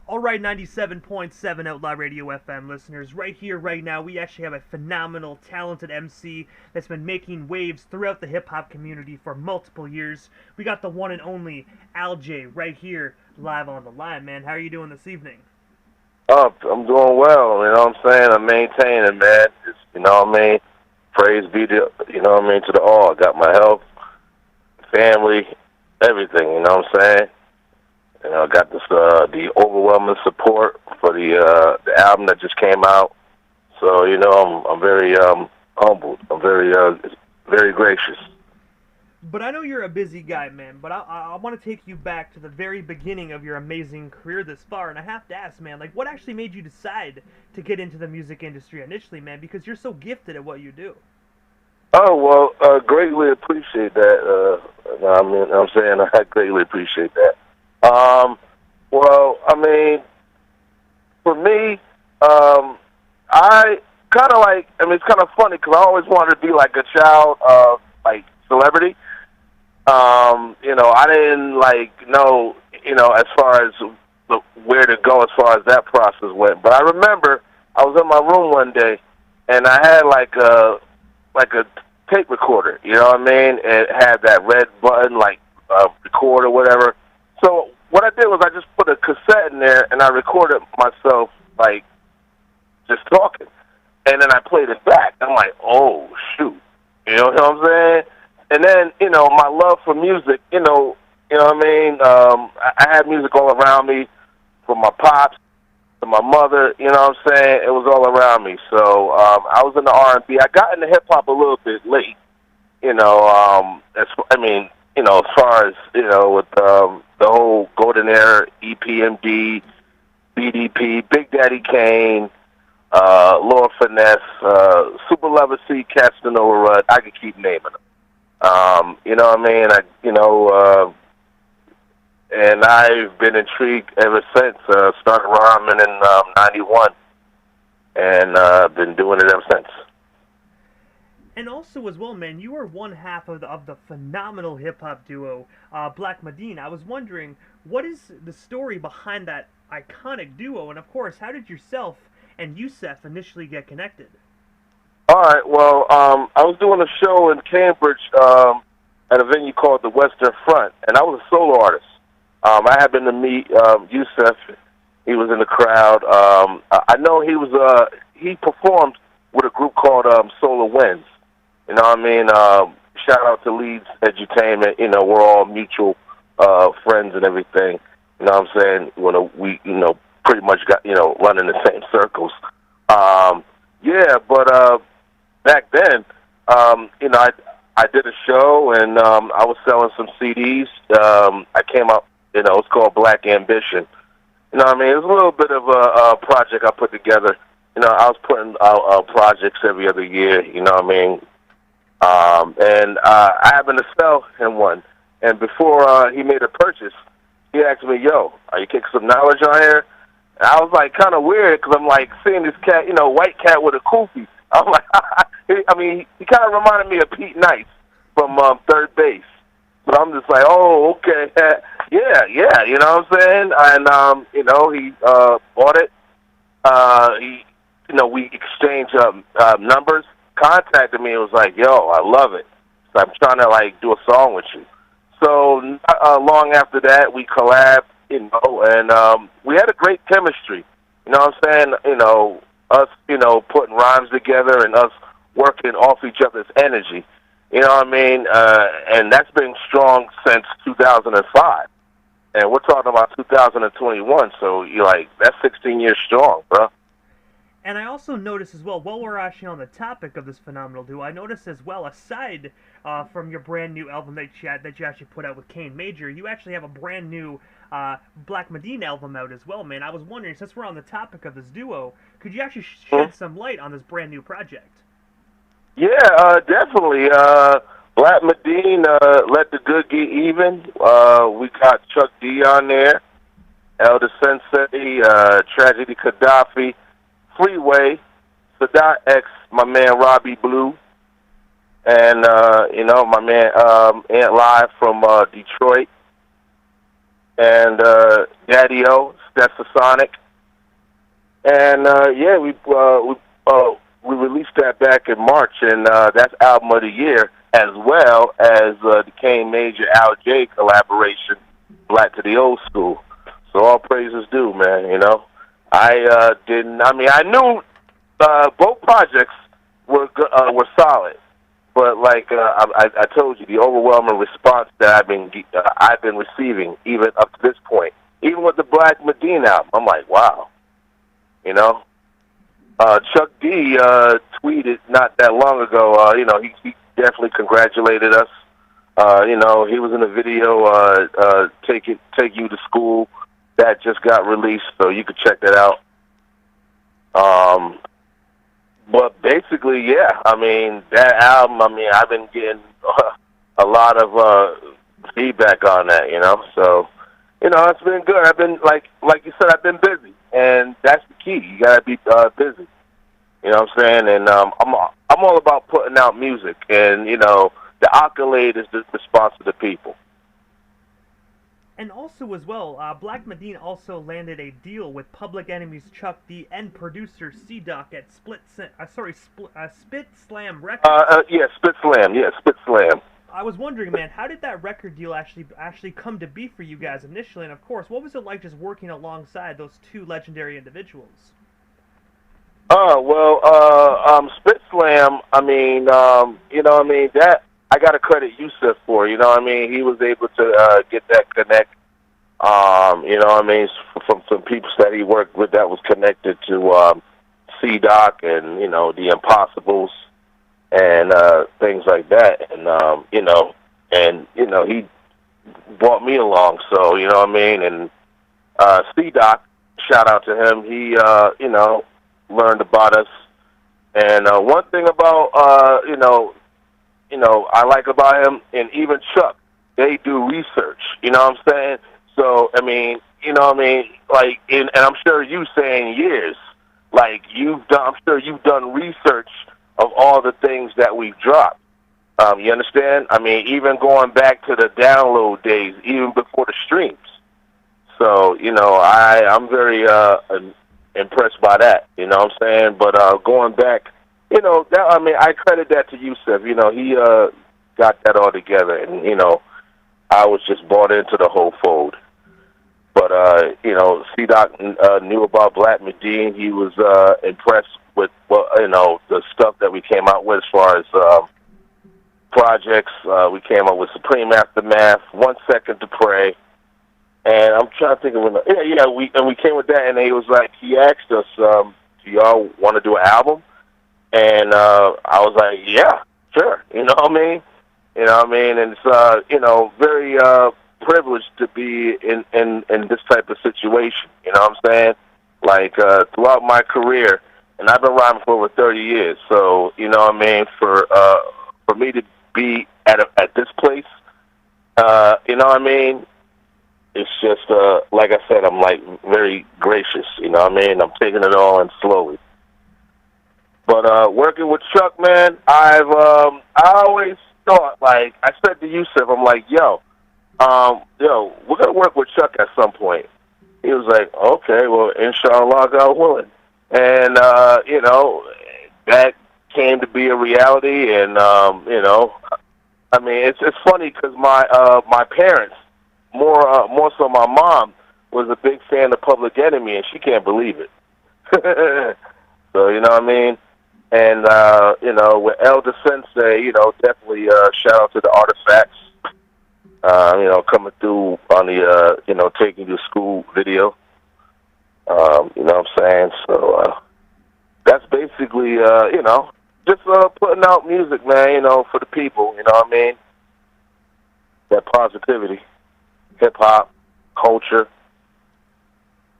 All right, 97.7 Outlaw Radio FM listeners, right here, right now, we actually have a phenomenal, talented MC that's been making waves throughout the hip hop community for multiple years. We got the one and only Al J right here, live on the line, man. How are you doing this evening? I'm doing well, you know what I'm saying? I'm maintaining, man. Just, you know what I mean? Praise be to, you know what I mean, to the all. I got my health, family, everything, you know what I'm saying? You know, I got this, the overwhelming support for the album that just came out. So, you know, I'm very, humbled. I'm very gracious. But I know you're a busy guy, man. But I want to take you back to the very beginning of your amazing career this far, and I have to ask, man, like, what actually made you decide to get into the music industry initially, man? Because you're so gifted at what you do. Oh, well, greatly appreciate that. I mean, I'm saying I greatly appreciate that. Well, I mean, for me, I kind of like, I mean, it's kind of funny because I always wanted to be like a child of, like, celebrity. You know, I didn't, like, know, you know, as far as where to go as far as that process went. But I remember I was in my room one day, and I had, like a tape recorder, you know what I mean? It had that red button, like, record or whatever. So what I did was I just put a cassette in there, and I recorded myself, like, just talking. And then I played it back. I'm like, oh, shoot. You know what I'm saying? And then, you know, my love for music, you know what I mean? I had music all around me, from my pops to my mother, you know what I'm saying? It was all around me. So I was in the R&B. I got into hip-hop a little bit late, you know. I mean, you know, as far as, you know, with the whole Golden Era, EPMD, BDP, Big Daddy Kane, Lord Finesse, Super Lover C, Cats to Noah Rudd, I could keep naming them. You know what I mean? And I've been intrigued ever since. Started rhyming in '91, and been doing it ever since. And also, as well, man, you are one half of the phenomenal hip hop duo, Blak Madeen. I was wondering, what is the story behind that iconic duo? And of course, how did yourself and Yousef initially get connected? All right. Well, I was doing a show in Cambridge at a venue called the Western Front, and I was a solo artist. I happened to meet Yousef. He was in the crowd. I know he performed with a group called Solar Winds. You know what I mean? Shout out to Leeds Edutainment. You know, we're all mutual friends and everything. You know what I'm saying? We, you know, pretty much got, you know, running the same circles. Yeah, but back then, you know, I did a show, and I was selling some CDs. I came out, you know, it's called Black Ambition. You know what I mean? It was a little bit of a project I put together. You know, I was putting out projects every other year, you know what I mean? And I happened to sell him one. And before he made a purchase, he asked me, yo, are you kicking some knowledge on here? And I was like, kind of weird, because I'm like seeing this cat, you know, white cat with a kufi. I'm like, I mean, he kind of reminded me of Pete Nice from Third Base. But I'm just like, oh, okay, yeah, you know what I'm saying? And, you know, he bought it. You know, we exchanged numbers, contacted me, and was like, yo, I love it. So I'm trying to, like, do a song with you. So not long after that, we collabed, you know, and we had a great chemistry. You know what I'm saying? You know, us, you know, putting rhymes together and us working off each other's energy. You know what I mean? And that's been strong since 2005. And we're talking about 2021, so you're like, that's 16 years strong, bro. And I also noticed as well, while we're actually on the topic of this phenomenal duo, I noticed as well, aside from your brand new album that you actually put out with Kane Major, you actually have a brand new Blak Madeen album out as well, man. I was wondering, since we're on the topic of this duo, could you actually shed some light on this brand new project? Yeah, definitely. Blak Madeen, Let the Good Get Even. We got Chuck D on there, Elder Sensei, Tragedy Gaddafi, Freeway, Sadat X, my man Robbie Blue, and, you know, my man Ant Live from Detroit, and Daddy O, that's the Sonic. And yeah, we released that back in March, and that's album of the year, as well as the Kane Major Al J collaboration, Black to the Old School. So all praises due, man. You know, I didn't. I mean, I knew both projects were solid, but like I told you, the overwhelming response that I've been receiving, even up to this point, even with the Blak Madeen album, I'm like, wow. You know, Chuck D tweeted not that long ago. You know, he definitely congratulated us. You know, he was in a video, Take You to School, that just got released, so you could check that out. But basically, yeah, I mean, that album, I mean, I've been getting a lot of feedback on that, you know, so, you know, it's been good. I've been, like you said, I've been busy, and that's the key. You gotta be busy. You know what I'm saying? And I'm all about putting out music, and you know, the accolade is the response of the people. And also as well, Blak Madeen also landed a deal with Public Enemy's Chuck D and producer C-Doc at Spit Slam Records. Yeah, Spit Slam. I was wondering, man, how did that record deal actually come to be for you guys initially? And of course, what was it like just working alongside those two legendary individuals? Spit Slam, I mean, you know what I mean, that I gotta credit Yousef for, you know what I mean? He was able to get that connect, you know what I mean, from some people that he worked with that was connected to C-Doc and, you know, the Impossibles and things like that. And you know, he brought me along, so you know what I mean? And C-Doc, shout out to him, he you know, learned about us. And one thing about I like about him, and even Chuck, they do research. You know what I'm saying? So I mean, you know what I mean? Like, and I'm sure you saying years, like I'm sure you've done research of all the things that we've dropped. You understand? I mean, even going back to the download days, even before the streams. So you know, I'm very impressed by that, you know what I'm saying? But going back, you know, that, I mean, I credit that to Yousef. You know, he got that all together, and you know, I was just bought into the whole fold. But you know, C-Doc knew about Blak Madeen. He was impressed with you know, the stuff that we came out with as far as projects. We came up with Supreme Aftermath, 1 Second to Pray. And I'm trying to think of we came with that, and he asked us, do y'all want to do an album? And I was like, yeah, sure. You know what I mean? You know what I mean? And it's you know, very privileged to be in this type of situation. You know what I'm saying? Like throughout my career, and I've been rhyming for over 30 years. So you know what I mean? For me to be at this place, you know what I mean? It's just, like I said, I'm like very gracious, you know what I mean? I'm taking it all in slowly. But working with Chuck, man, I always thought, like, I said to Yousef, I'm like, yo, we're going to work with Chuck at some point. He was like, okay, well, inshallah, God willing. And, you know, that came to be a reality, and, you know, I mean, it's funny because my parents, more so my mom, was a big fan of Public Enemy, and she can't believe it. So, you know what I mean? And, you know, with Elder Sensei, you know, definitely shout out to the Artifacts, you know, coming through on the, you know, Taking You to School video. You know what I'm saying? So, that's basically, you know, just putting out music, man, you know, for the people, you know what I mean? That positivity. Hip-hop, culture.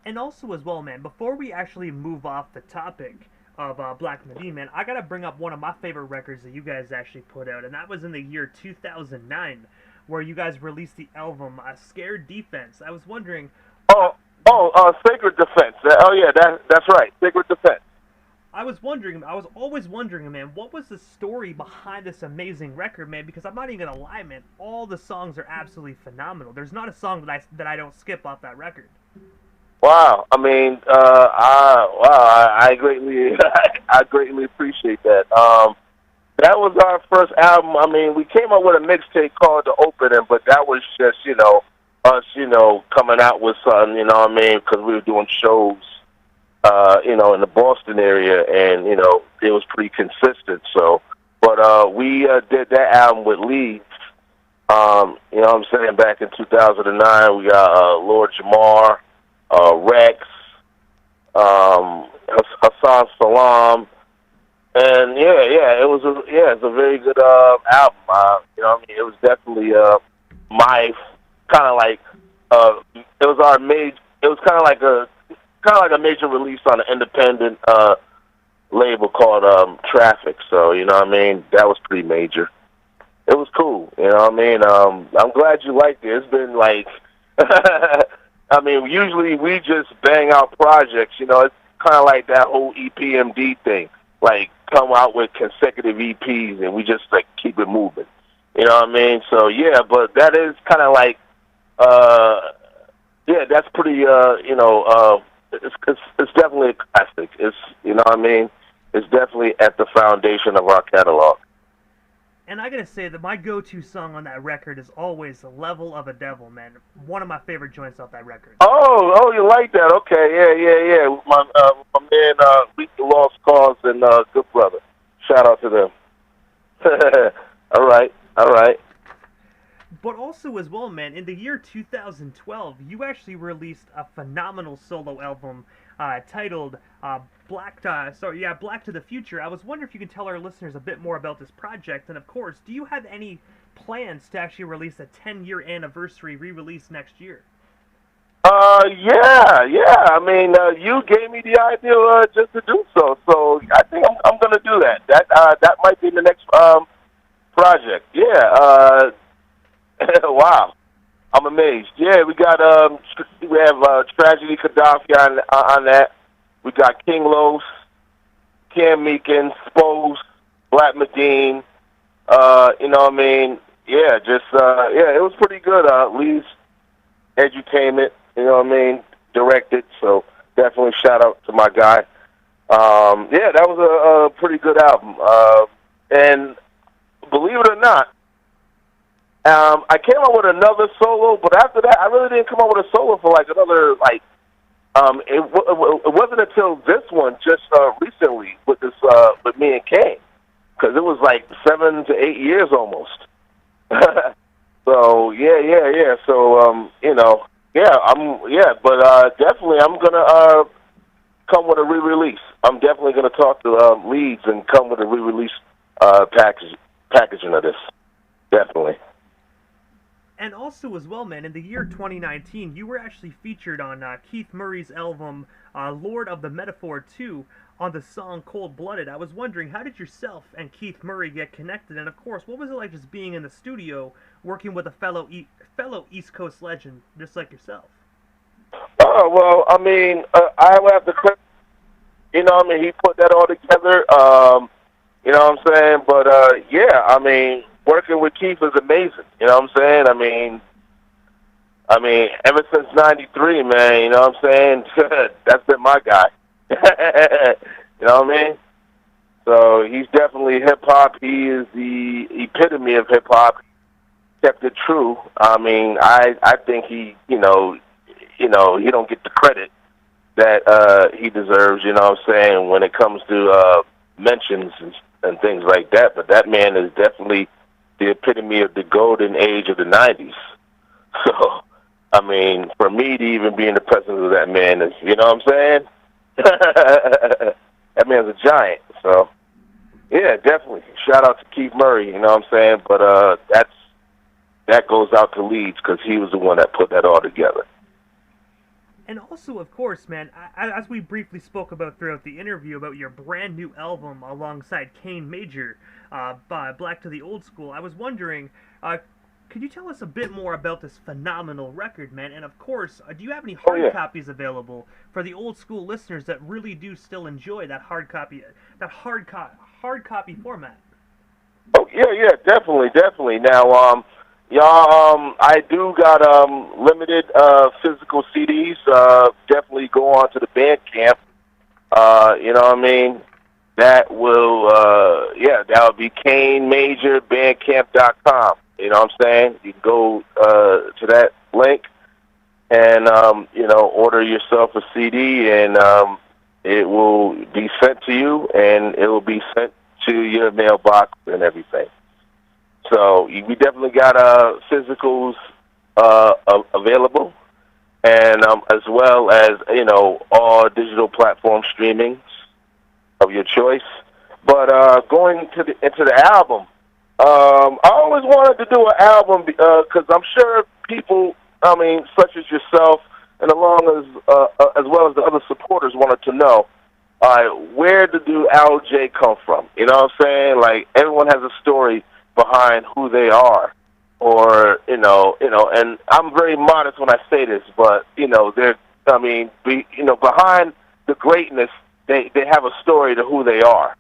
And also as well, man, before we actually move off the topic of Blak Madeen, man, I gotta bring up one of my favorite records that you guys actually put out, and that was in the year 2009, where you guys released the album Scared Defense. I was wondering... Sacred Defense. Oh, yeah, that's right, Sacred Defense. I was always wondering, man, what was the story behind this amazing record, man? Because I'm not even gonna lie, man, all the songs are absolutely phenomenal. There's not a song that I don't skip off that record. Wow. I mean, I greatly, I greatly appreciate that. That was our first album. I mean, we came up with a mixtape called The Opening, but that was just, us, coming out with something, you know what I mean? Because we were doing shows, in the Boston area, and, it was pretty consistent. So, but we did that album with Leeds. You know what I'm saying? Back in 2009, we got Lord Jamar, Rex, Hassan Salam, and it's a very good album. You know what I mean? It was definitely my kind of like it was our major. It was kind of like a major release on an independent label called Traffic. So you know what I mean? That was pretty major. It was cool, you know what I mean? I'm glad you liked it. It's been like, I mean, usually we just bang out projects, it's kind of like that whole EPMD thing. Like, come out with consecutive EPs and we just, like, keep it moving. You know what I mean? So, yeah, but that is kind of like, that's pretty, it's definitely a classic. It's, you know what I mean? It's definitely at the foundation of our catalog. And I gotta say that my go-to song on that record is always "The Level of a Devil," man. One of my favorite joints off that record. Oh, you like that? Okay, yeah. My man, Beat the Lost Cause and Good Brother. Shout out to them. All right. But also as well, man, in the year 2012, you actually released a phenomenal solo album titled Blak to the Future. I was wondering if you could tell our listeners a bit more about this project, and of course, do you have any plans to actually release a 10-year anniversary re-release next year? Yeah. I mean, you gave me the idea just to do so, so I think I'm gonna do that. That might be the next project. Yeah. Wow. I'm amazed. Yeah, we have Tragedy Gaddafi on that. We got King Los, Cam Meekins, Spose, Blak Madeen. You know what I mean? Yeah, it was pretty good. Lee's Edutainment, you know what I mean? Directed, so definitely shout out to my guy. That was a pretty good album. And believe it or not, I came up with another solo, but after that, I really didn't come up with a solo for like another it wasn't until this one just recently with with me and Kane, because it was like 7 to 8 years almost. So yeah. So but definitely I'm gonna come with a re-release. I'm definitely gonna talk to Leeds and come with a re-release packaging of this. Definitely. And also as well, man, in the year 2019, you were actually featured on Keith Murray's album Lord of the Metaphor 2 on the song Cold Blooded. I was wondering, how did yourself and Keith Murray get connected? And of course, what was it like just being in the studio working with a fellow East Coast legend just like yourself? Well, I mean, I would have to, you know what I mean, he put that all together, you know what I'm saying? But, I mean, working with Keith is amazing. You know what I'm saying? I mean, ever since '93, man. You know what I'm saying? That's been my guy. You know what I mean? So he's definitely hip hop. He is the epitome of hip hop. Kept it true. I mean, I think he he don't get the credit that he deserves. You know what I'm saying? When it comes to mentions and things like that. But that man is definitely the epitome of the golden age of the 90s. So, I mean, for me to even be in the presence of that man is, you know what I'm saying? That man's a giant. So, yeah, definitely. Shout out to Keith Murray, you know what I'm saying? But that goes out to Leeds because he was the one that put that all together. And also, of course, man, as we briefly spoke about throughout the interview about your brand new album alongside Kane Major, by Blak to the Old School, I was wondering, could you tell us a bit more about this phenomenal record, man? And of course, do you have any hard copies available for the old school listeners that really do still enjoy that hard copy format? Oh yeah, definitely. Now, Y'all, I do got limited physical CDs. Definitely go on to the Bandcamp. You know what I mean? That will, that would be Kane Major Bandcamp.com. You know what I'm saying? You can go to that link and, order yourself a CD, and it will be sent to you, and it will be sent to your mailbox and everything. So we definitely got physicals available, and as well as all digital platform streamings of your choice. But going into the album, I always wanted to do an album because I'm sure people, such as yourself, and as well as the other supporters, wanted to know, where did LJ come from? You know what I'm saying? Like, everyone has a story behind who they are, or and I'm very modest when I say this, but behind the greatness, they have a story to who they are.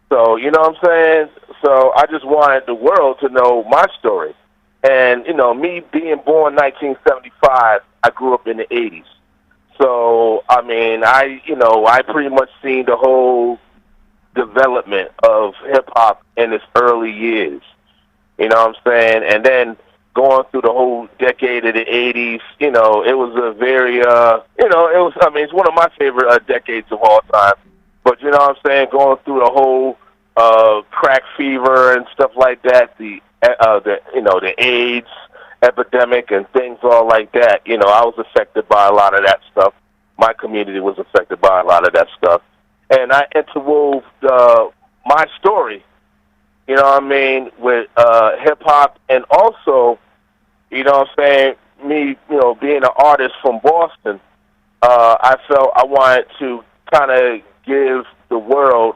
So you know what I'm saying? So I just wanted the world to know my story, and me being born 1975, I grew up in the 80s. So I pretty much seen the whole development of hip-hop in its early years. You know what I'm saying? And then going through the whole decade of the 80s, it was a very, it's one of my favorite decades of all time. But, you know what I'm saying, going through the whole crack fever and stuff like that, the AIDS epidemic and things all like that, I was affected by a lot of that stuff. My community was affected by a lot of that stuff. And I interwove my story, with hip-hop, and also, me, being an artist from Boston, I felt I wanted to kind of give the world,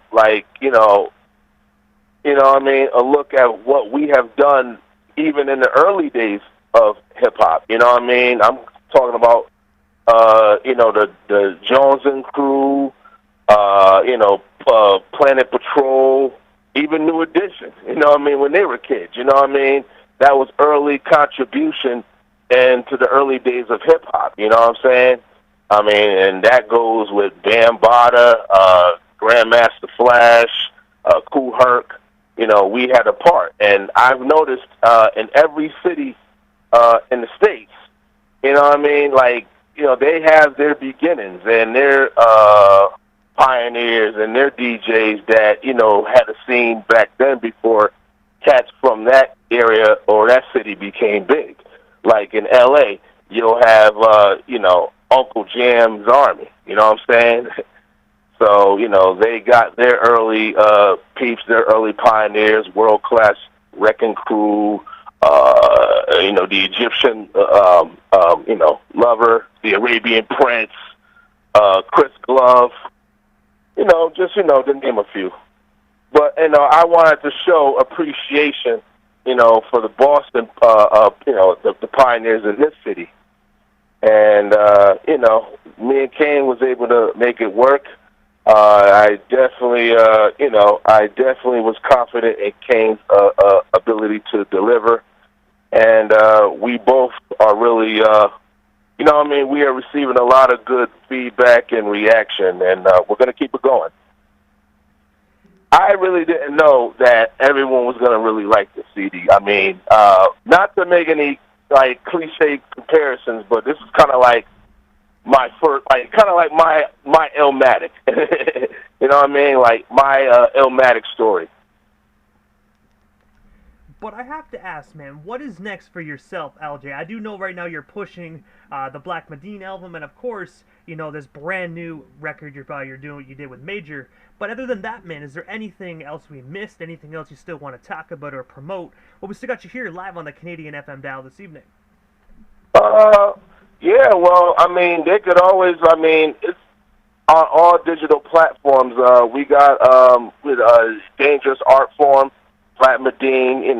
a look at what we have done even in the early days of hip-hop. You know what I mean? I'm talking about, the Jones and Crew, Planet Patrol, even New Edition, when they were kids, that was early contribution into the early days of hip-hop, you know what I'm saying? And that goes with Bambaataa, Grandmaster Flash, Kool Herc, we had a part. And I've noticed in every city in the States, they have their beginnings and their pioneers and their DJs that, had a scene back then before cats from that area or that city became big. Like in L.A., you'll have, Uncle Jam's Army, you know what I'm saying? So, they got their early peeps, their early pioneers, world-class Wrecking Crew, the Egyptian, Lover, the Arabian Prince, Chris Glove, to name a few. But, I wanted to show appreciation, for the Boston, the pioneers in this city. And, me and Kane was able to make it work. I definitely was confident in Kane's ability to deliver. And we both are really, we are receiving a lot of good feedback and reaction, and we're going to keep it going. I really didn't know that everyone was going to really like the CD. Not to make any, cliche comparisons, but this is kind of like my first, my Illmatic. You know what I mean? Like my Illmatic story. But I have to ask, man, what is next for yourself, LJ? I do know right now you're pushing the Blak Madeen album, and of course, this brand new record you're doing what you did with Major. But other than that, man, is there anything else we missed? Anything else you still want to talk about or promote? Well, we still got you here live on the Canadian FM dial this evening. Yeah, well, they could always, it's on all digital platforms. We got with Dangerous Art Form, Blak Madeen,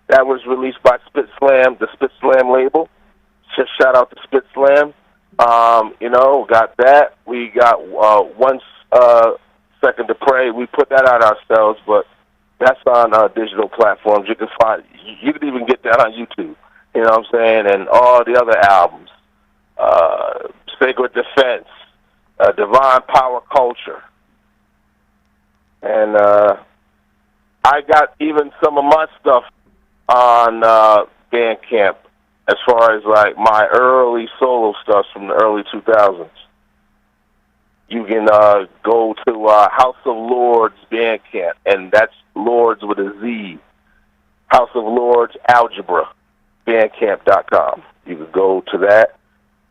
that was released by Spit Slam, the Spit Slam label. Just shout out to Spit Slam. Got that. We got 1 Second to Pray. We put that out ourselves, but that's on digital platforms. You can find you could even get that on YouTube. You know what I'm saying? And all the other albums, Sacred Defense, Divine Power Culture, and I got even some of my stuff on Bandcamp as far as like my early solo stuff from the early 2000s. You can go to House of Lords Bandcamp, and that's Lords with a Z. House of Lords Algebra, Bandcamp.com. You can go to that,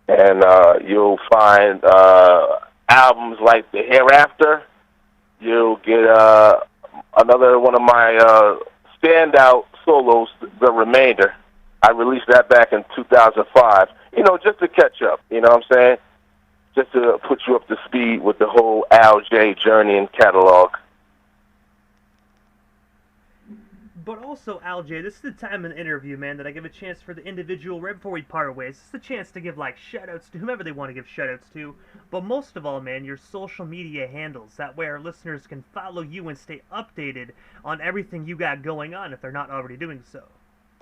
and you'll find albums like The Hereafter. You'll get another one of my standout solos, The Remainder. I released that back in 2005. You know, just to catch up. You know what I'm saying? Just to put you up to speed with the whole Al J journey and catalog. But also, Al J, this is the time in the interview, man, that I give a chance for the individual, right before we part ways, this is the chance to give, like, shout-outs to whomever they want to give shout-outs to. But most of all, man, your social media handles. That way our listeners can follow you and stay updated on everything you got going on if they're not already doing so.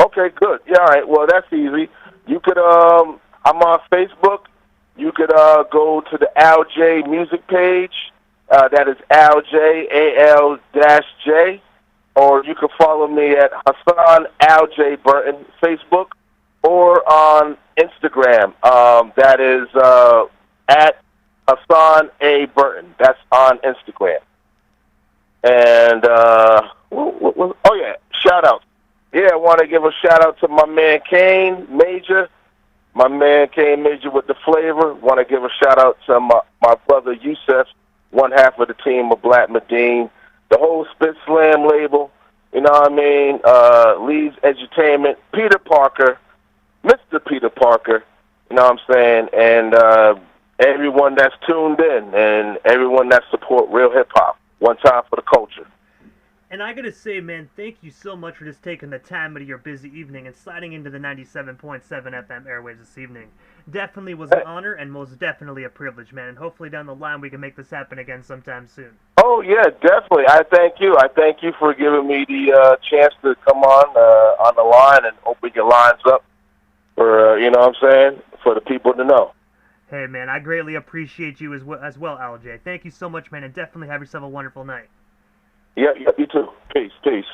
Okay, good. Yeah, all right. Well, that's easy. You could, I'm on Facebook. You could go to the Al J music page. That is Al J, A-L-J. Or you can follow me at Hassan Al J Burton, Facebook, or on Instagram. That is at Hassan A. Burton. That's on Instagram. And, oh, yeah, shout-outs. Yeah, I want to give a shout-out to my man Kane Major. My man Kane Major with the flavor. Want to give a shout-out to my brother Yousef, one half of the team of Blak Madeen. The whole Spit Slam label, you know what I mean? Leeds Edutainment, Peter Parker, Mr. Peter Parker, you know what I'm saying? And everyone that's tuned in and everyone that support real hip-hop. One time for the culture. And I gotta say, man, thank you so much for just taking the time out of your busy evening and sliding into the 97.7 FM airwaves this evening. Definitely was an honor and most definitely a privilege, man. And hopefully down the line we can make this happen again sometime soon. Oh, yeah, definitely. I thank you. I thank you for giving me the chance to come on the line and open your lines up for, you know what I'm saying, for the people to know. Hey, man, I greatly appreciate you as well, Al J. Thank you so much, man, and definitely have yourself a wonderful night. Yeah, you too. Peace, peace.